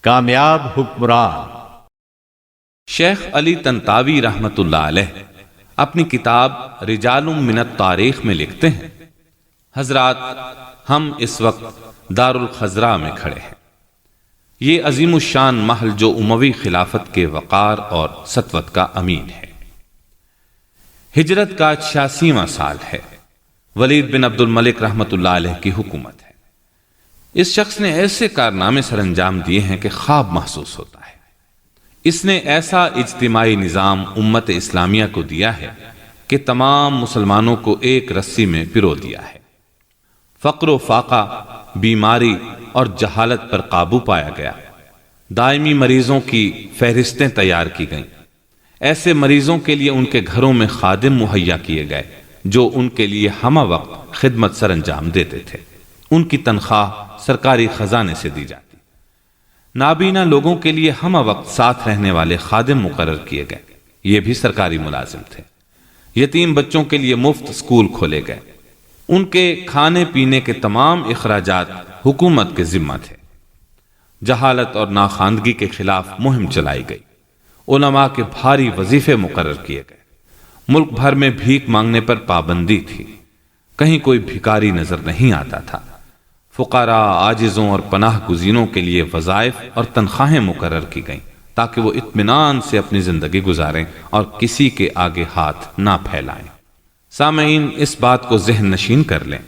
کامیاب حکمران۔ شیخ علی طنطاوی رحمۃ اللہ علیہ اپنی کتاب رجال من التاریخ میں لکھتے ہیں، حضرات ہم اس وقت دار الخزرہ میں کھڑے ہیں۔ یہ عظیم الشان محل جو اموی خلافت کے وقار اور سطوت کا امین ہے۔ ہجرت کا 86واں سال ہے۔ ولید بن عبد الملک رحمۃ اللہ علیہ کی حکومت ہے۔ اس شخص نے ایسے کارنامے سر انجام دیے ہیں کہ خواب محسوس ہوتا ہے۔ اس نے ایسا اجتماعی نظام امت اسلامیہ کو دیا ہے کہ تمام مسلمانوں کو ایک رسی میں پرو دیا ہے۔ فقر و فاقہ، بیماری اور جہالت پر قابو پایا گیا۔ دائمی مریضوں کی فہرستیں تیار کی گئیں۔ ایسے مریضوں کے لیے ان کے گھروں میں خادم مہیا کیے گئے جو ان کے لیے ہمہ وقت خدمت سر انجام دیتے تھے۔ ان کی تنخواہ سرکاری خزانے سے دی جاتی۔ نابینا لوگوں کے لیے ہمہ وقت ساتھ رہنے والے خادم مقرر کیے گئے، یہ بھی سرکاری ملازم تھے۔ یتیم بچوں کے لیے مفت اسکول کھولے گئے۔ ان کے کھانے پینے کے تمام اخراجات حکومت کے ذمہ تھے۔ جہالت اور ناخواندگی کے خلاف مہم چلائی گئی۔ علماء کے بھاری وظیفے مقرر کیے گئے۔ ملک بھر میں بھیک مانگنے پر پابندی تھی۔ کہیں کوئی بھکاری نظر نہیں آتا تھا۔ فقراء، عاجزوں اور پناہ گزینوں کے لیے وظائف اور تنخواہیں مقرر کی گئیں تاکہ وہ اطمینان سے اپنی زندگی گزاریں اور کسی کے آگے ہاتھ نہ پھیلائیں۔ سامعین، اس بات کو ذہن نشین کر لیں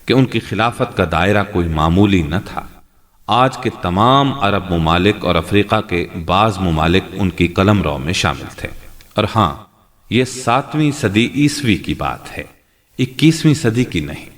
کہ ان کی خلافت کا دائرہ کوئی معمولی نہ تھا۔ آج کے تمام عرب ممالک اور افریقہ کے بعض ممالک ان کی قلم رو میں شامل تھے۔ اور ہاں، یہ 7ویں صدی عیسوی کی بات ہے، 21ویں صدی کی نہیں۔